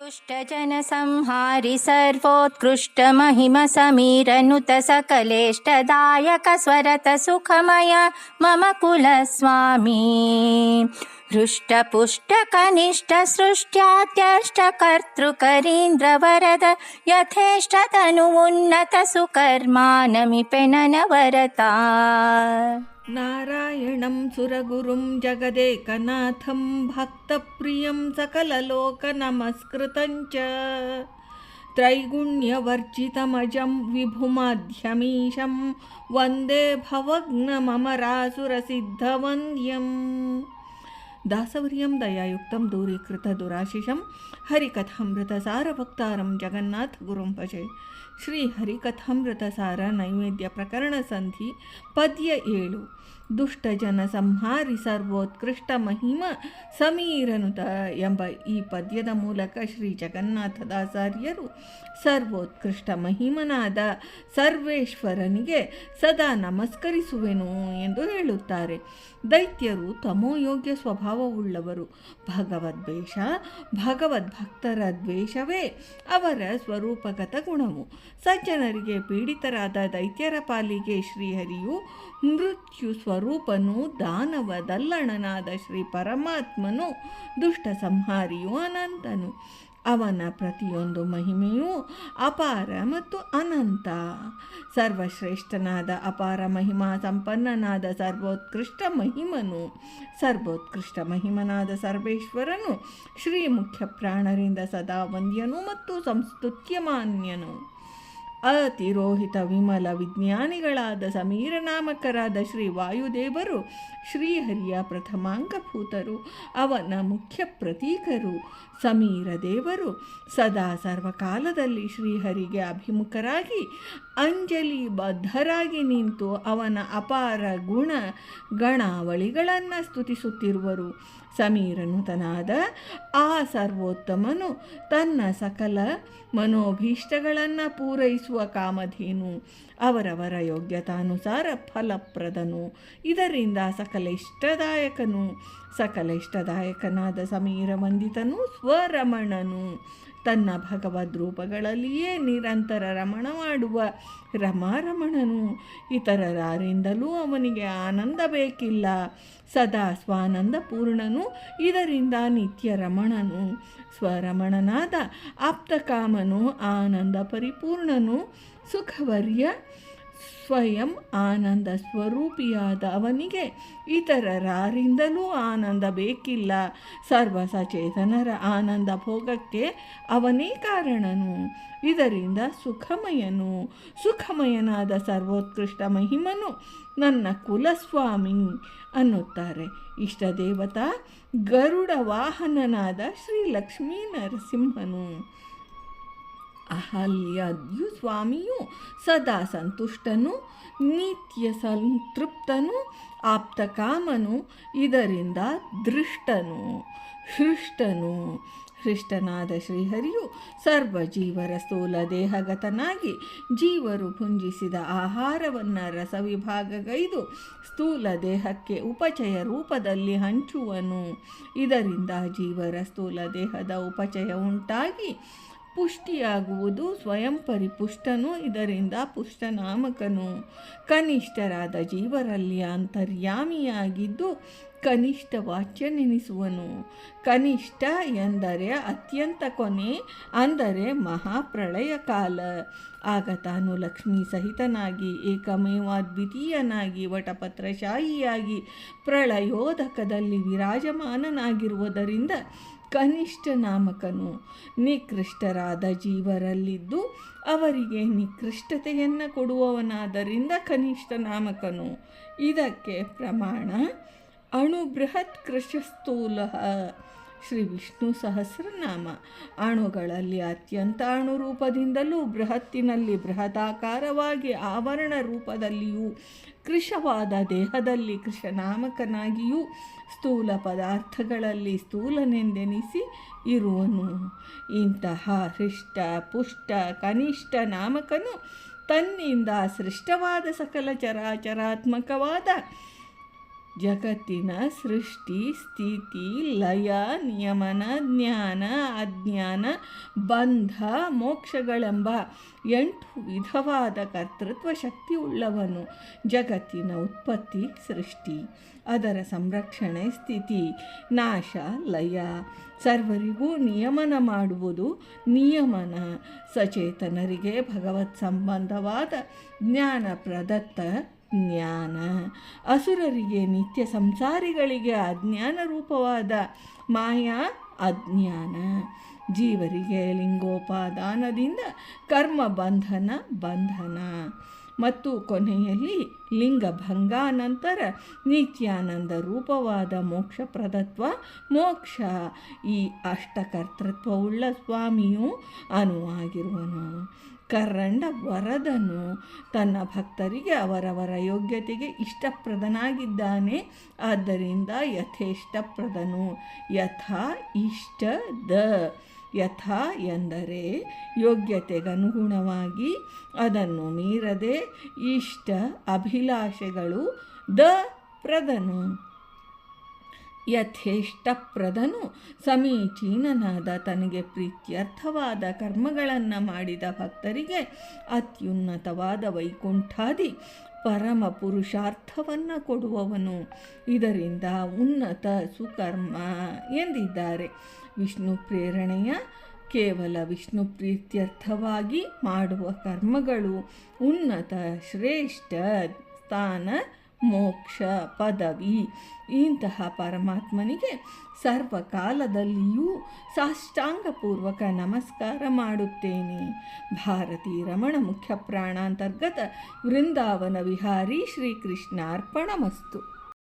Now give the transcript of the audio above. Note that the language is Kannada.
दुष्टजनसंहारि सर्वोत्कृष्टमहिमसमीरनुत सकलेष्टदायक स्वरत सुखमय मम कुलस्वामी हृष्टपुष्टकनिष्ठ सृष्ट्यात्यष्टकर्तृकरीन्द्रवरद यथेष्टतनुमुन्नत सुकर्मानमिपे ननवरता ನಾರಾಯಣಂ ಸುರಗುರುಂ ಜಗದೇಕನಾಥಂ ಭಕ್ತಪ್ರಿಯಂ ಸಕಲಲೋಕನಮಸ್ಕೃತಂಚ ತ್ರೈಗುಣ್ಯವರ್ಜಿತಮಜಂ ವಿಭುಮಾಧ್ಯಮೀಶಂ ವಂದೇ ಭವಗ್ನಮರಾಸುರಸಿದ್ಧವಂದ್ಯಂ ದಾಸವರ್ಯಂ ದಯಾಯುಕ್ತಂ ದೂರೀಕೃತ ದುರಾಶಿಷಂ ಹರಿಕಥಾಮೃತಸಾರಭಕ್ತಾರಂ ಜಗನ್ನಾಥಗುರುಂ ಭಜೆ. ಶ್ರೀ ಹರಿಕಥಾಮೃತಸಾರ ನೈವೇದ್ಯ ಪ್ರಕರಣ ಸಂಧಿ ಪದ್ಯ 7. ದುಷ್ಟಜನ ಸಂಹಾರಿ ಸರ್ವೋತ್ಕೃಷ್ಟ ಮಹಿಮ ಸಮೀರನುತ ಎಂಬ ಈ ಪದ್ಯದ ಮೂಲಕ ಶ್ರೀ ಜಗನ್ನಾಥದಾಚಾರ್ಯರು ಸರ್ವೋತ್ಕೃಷ್ಟ ಮಹಿಮನಾದ ಸರ್ವೇಶ್ವರನಿಗೆ ಸದಾ ನಮಸ್ಕರಿಸುವೆನು ಎಂದು ಹೇಳುತ್ತಾರೆ. ದೈತ್ಯರು ತಮೋಯೋಗ್ಯ ಸ್ವಭಾವವುಳ್ಳವರು. ಭಗವದ್ವೇಷ ಭಗವದ್ಭಕ್ತರ ದ್ವೇಷವೇ ಅವರ ಸ್ವರೂಪಗತ ಗುಣವು. ಸಜ್ಜನರಿಗೆ ಪೀಡಿತರಾದ ದೈತ್ಯರ ಪಾಲಿಗೆ ಶ್ರೀಹರಿಯು ಮೃತ್ಯು ಸ್ವರೂಪನು, ದಾನವದಲ್ಲಣನಾದ ಶ್ರೀ ಪರಮಾತ್ಮನು ದುಷ್ಟ ಸಂಹಾರಿಯು ಅನಂತನು. ಅವನ ಪ್ರತಿಯೊಂದು ಮಹಿಮೆಯೂ ಅಪಾರ ಮತ್ತು ಅನಂತ. ಸರ್ವಶ್ರೇಷ್ಠನಾದ ಅಪಾರ ಮಹಿಮಾ ಸಂಪನ್ನನಾದ ಸರ್ವೋತ್ಕೃಷ್ಟ ಮಹಿಮನು, ಸರ್ವೋತ್ಕೃಷ್ಟ ಮಹಿಮನಾದ ಸರ್ವೇಶ್ವರನು ಶ್ರೀ ಮುಖ್ಯ ಪ್ರಾಣರಿಂದ ಸದಾ ವಂದ್ಯನು ಮತ್ತು ಸಂಸ್ತುತ್ಯಮಾನ್ಯನು. ಅತಿರೋಹಿತ ವಿಮಲ ವಿಜ್ಞಾನಿಗಳಾದ ಸಮೀರ ನಾಮಕರಾದ ಶ್ರೀ ವಾಯುದೇವರು ಶ್ರೀಹರಿಯ ಪ್ರಥಮಾಂಗಭೂತರು, ಅವನ ಮುಖ್ಯ ಪ್ರತೀಕರು. ಸಮೀರ ದೇವರು ಸದಾ ಸರ್ವಕಾಲದಲ್ಲಿ ಶ್ರೀಹರಿಗೆ ಅಭಿಮುಖರಾಗಿ ಅಂಜಲಿ ಬದ್ಧರಾಗಿ ನಿಂತು ಅವನ ಅಪಾರ ಗುಣ ಗಣಾವಳಿಗಳನ್ನು ಸ್ತುತಿಸುತ್ತಿರುವರು. ಸಮೀರನುತನಾದ ಆ ಸರ್ವೋತ್ತಮನು ತನ್ನ ಸಕಲ ಮನೋಭೀಷ್ಟಗಳನ್ನು ಪೂರೈಸುವ ಕಾಮಧೇನು, ಅವರವರ ಯೋಗ್ಯತಾನುಸಾರ ಫಲಪ್ರದನು. ಇದರಿಂದ ಸಕಲ ಇಷ್ಟದಾಯಕನು. ಸಕಲ ಇಷ್ಟದಾಯಕನಾದ ಸಮೀರ ವಂದಿತನು ಸ್ವರಮಣನು. ತನ್ನ ಭಗವದ್ ರೂಪಗಳಲ್ಲಿಯೇ ನಿರಂತರ ರಮಣ ಮಾಡುವ ರಮಾರಮಣನು. ಇತರರಿಂದಲೂ ಅವನಿಗೆ ಆನಂದ ಬೇಕಿಲ್ಲ. ಸದಾ ಸ್ವಾನಂದ ಪೂರ್ಣನು. ಇದರಿಂದ ನಿತ್ಯ ರಮಣನು. ಸ್ವರಮಣನಾದ ಆಪ್ತಕಾಮನು, ಆನಂದ ಪರಿಪೂರ್ಣನು, ಸುಖವರ್ಯ ಸ್ವಯಂ ಆನಂದ ಸ್ವರೂಪಿಯಾದ ಅವನಿಗೆ ಇತರರಿಂದಲೂ ಆನಂದ ಬೇಕಿಲ್ಲ. ಸರ್ವ ಸಚೇತನರ ಆನಂದ ಭೋಗಕ್ಕೆ ಅವನೇ ಕಾರಣನು. ಇದರಿಂದ ಸುಖಮಯನು. ಸುಖಮಯನಾದ ಸರ್ವೋತ್ಕೃಷ್ಟ ಮಹಿಮನು ನನ್ನ ಕುಲಸ್ವಾಮಿ ಅನ್ನುತ್ತಾರೆ. ಇಷ್ಟ ದೇವತಾ ಗರುಡ ವಾಹನನಾದ ಶ್ರೀ ಲಕ್ಷ್ಮೀ ನರಸಿಂಹನು. ಅಹಲ್ಯದ್ಯು ಸ್ವಾಮಿಯು ಸದಾ ಸಂತುಷ್ಟನು, ನಿತ್ಯ ಸಂತೃಪ್ತನು, ಆಪ್ತಕಾಮನು. ಇದರಿಂದ ದೃಷ್ಟನು, ಹೃಷ್ಟನು. ಹೃಷ್ಟನಾದ ಶ್ರೀಹರಿಯು ಸರ್ವಜೀವರ ಸ್ಥೂಲ ದೇಹಗತನಾಗಿ ಜೀವರು ಭುಂಜಿಸಿದ ಆಹಾರವನ್ನು ರಸವಿಭಾಗಗೈದು ಸ್ಥೂಲ ದೇಹಕ್ಕೆ ಉಪಚಯ ರೂಪದಲ್ಲಿ ಹಂಚುವನು. ಇದರಿಂದ ಜೀವರ ಸ್ಥೂಲ ದೇಹದ ಉಪಚಯ ಉಂಟಾಗಿ ಪುಷ್ಟಿಯಾಗುವುದು. ಸ್ವಯಂ ಪರಿಪುಷ್ಟನು. ಇದರಿಂದ ಪುಷ್ಟನಾಮಕನು. ಕನಿಷ್ಠರಾದ ಜೀವರಲ್ಲಿ ಅಂತರ್ಯಾಮಿಯಾಗಿದ್ದು ಕನಿಷ್ಠ ವಾಚ್ಯನೆನಿಸುವನು. ಕನಿಷ್ಠ ಎಂದರೆ ಅತ್ಯಂತ ಕೊನೆ, ಅಂದರೆ ಮಹಾಪ್ರಳಯ ಕಾಲ. ಆಗ ತಾನು ಲಕ್ಷ್ಮೀ ಸಹಿತನಾಗಿ ಏಕಮೇವಾದ್ವಿತೀಯನಾಗಿ ವಟಪತ್ರಶಾಹಿಯಾಗಿ ಪ್ರಳಯೋದಕದಲ್ಲಿ ವಿರಾಜಮಾನನಾಗಿರುವುದರಿಂದ ಕನಿಷ್ಠ ನಾಮಕನು. ನಿಕೃಷ್ಟರಾದ ಜೀವರಲ್ಲಿದ್ದು ಅವರಿಗೆ ನಿಕೃಷ್ಟತೆಯನ್ನು ಕೊಡುವವನಾದ್ದರಿಂದ ಕನಿಷ್ಠ ನಾಮಕನು. ಇದಕ್ಕೆ ಪ್ರಮಾಣ ಅಣುಬೃಹತ್ ಕೃಶಸ್ಥೂಲ ಶ್ರೀ ವಿಷ್ಣು ಸಹಸ್ರನಾಮ. ಅಣುಗಳಲ್ಲಿ ಅತ್ಯಂತ ಅಣುರೂಪದಿಂದಲೂ, ಬೃಹತ್ತಿನಲ್ಲಿ ಬೃಹದಾಕಾರವಾಗಿ ಆವರಣ ರೂಪದಲ್ಲಿಯೂ, ಕೃಶವಾದ ದೇಹದಲ್ಲಿ ಕೃಶನಾಮಕನಾಗಿಯೂ, ಸ್ಥೂಲ ಪದಾರ್ಥಗಳಲ್ಲಿ ಸ್ಥೂಲನೆಂದೆನಿಸಿ ಇರುವನು. ಇಂತಹ ಹೃಷ್ಟ ಪುಷ್ಟ ಕನಿಷ್ಠ ನಾಮಕನು ತನ್ನಿಂದ ಸೃಷ್ಟವಾದ ಸಕಲ ಚರಾಚರಾತ್ಮಕವಾದ ಜಗತ್ತಿನ ಸೃಷ್ಟಿ ಸ್ಥಿತಿ ಲಯ ನಿಯಮನ ಜ್ಞಾನ ಅಜ್ಞಾನ ಬಂಧ ಮೋಕ್ಷಗಳೆಂಬ 8 ವಿಧವಾದ ಕರ್ತೃತ್ವ ಶಕ್ತಿ ಉಳ್ಳವನು. ಜಗತ್ತಿನ ಉತ್ಪತ್ತಿ ಸೃಷ್ಟಿ, ಅದರ ಸಂರಕ್ಷಣೆ ಸ್ಥಿತಿ ನಾಶ ಲಯ, ಸರ್ವರಿಗೂ ನಿಯಮನ ಮಾಡುವುದು ನಿಯಮನ. ಸಚೇತನರಿಗೆ ಭಗವತ್ ಸಂಬಂಧವಾದ ಜ್ಞಾನ ಪ್ರದತ್ತ ಜ್ಞಾನ, ಅಸುರರಿಗೆ ನಿತ್ಯ ಸಂಸಾರಿಗಳಿಗೆ ಅಜ್ಞಾನ ರೂಪವಾದ ಮಾಯಾ ಅಜ್ಞಾನ, ಜೀವರಿಗೆ ಲಿಂಗೋಪಾದಾನದಿಂದ ಕರ್ಮ ಬಂಧನ ಮತ್ತು ಕೊನೆಯಲ್ಲಿ ಲಿಂಗಭಂಗ ನಂತರ ನಿತ್ಯಾನಂದ ರೂಪವಾದ ಮೋಕ್ಷ ಪ್ರದತ್ವ ಮೋಕ್ಷ. ಈ ಅಷ್ಟಕರ್ತೃತ್ವವುಳ್ಳ ಸ್ವಾಮಿಯು ಅನುವಾಗಿರುವನು. ಕರಂಡ ವರದನು, ತನ್ನ ಭಕ್ತರಿಗೆ ಅವರವರ ಯೋಗ್ಯತೆಗೆ ಇಷ್ಟಪ್ರದನಾಗಿದ್ದಾನೆ. ಆದ್ದರಿಂದ ಯಥೇಷ್ಟಪ್ರದನು. ಯಥಾ ಇಷ್ಟದ, ಯಥಾ ಎಂದರೆ ಯೋಗ್ಯತೆಗನುಗುಣವಾಗಿ, ಅದನ್ನು ಮೀರದೆ, ಇಷ್ಟ ಅಭಿಲಾಷೆಗಳು, ದ ಪ್ರದನು. ಯಥೇಷ್ಟಪ್ರದನು ಸಮೀಚೀನನಾದ, ತನಗೆ ಪ್ರೀತ್ಯರ್ಥವಾದ ಕರ್ಮಗಳನ್ನು ಮಾಡಿದ ಭಕ್ತರಿಗೆ ಅತ್ಯುನ್ನತವಾದ ವೈಕುಂಠಾದಿ ಪರಮ ಪುರುಷಾರ್ಥವನ್ನು ಕೊಡುವವನು. ಇದರಿಂದ ಉನ್ನತ ಸುಕರ್ಮ ಎಂದಿದ್ದಾರೆ. ವಿಷ್ಣು ಪ್ರೇರಣೆಯ ಕೇವಲ ವಿಷ್ಣು ಪ್ರೀತ್ಯರ್ಥವಾಗಿ ಮಾಡುವ ಕರ್ಮಗಳು ಉನ್ನತ ಶ್ರೇಷ್ಠ ಸ್ಥಾನ ಮೋಕ್ಷ ಪದವಿ. ಇಂತಹ ಪರಮಾತ್ಮನಿಗೆ ಸರ್ವಕಾಲದಲ್ಲಿಯೂ ಸಾಷ್ಟಾಂಗಪೂರ್ವಕ ನಮಸ್ಕಾರ ಮಾಡುತ್ತೇನೆ. ಭಾರತೀ ರಮಣ ಮುಖ್ಯ ಪ್ರಾಣಾಂತರ್ಗತ ವೃಂದಾವನ ವಿಹಾರಿ ಶ್ರೀಕೃಷ್ಣ ಅರ್ಪಣಮಸ್ತು.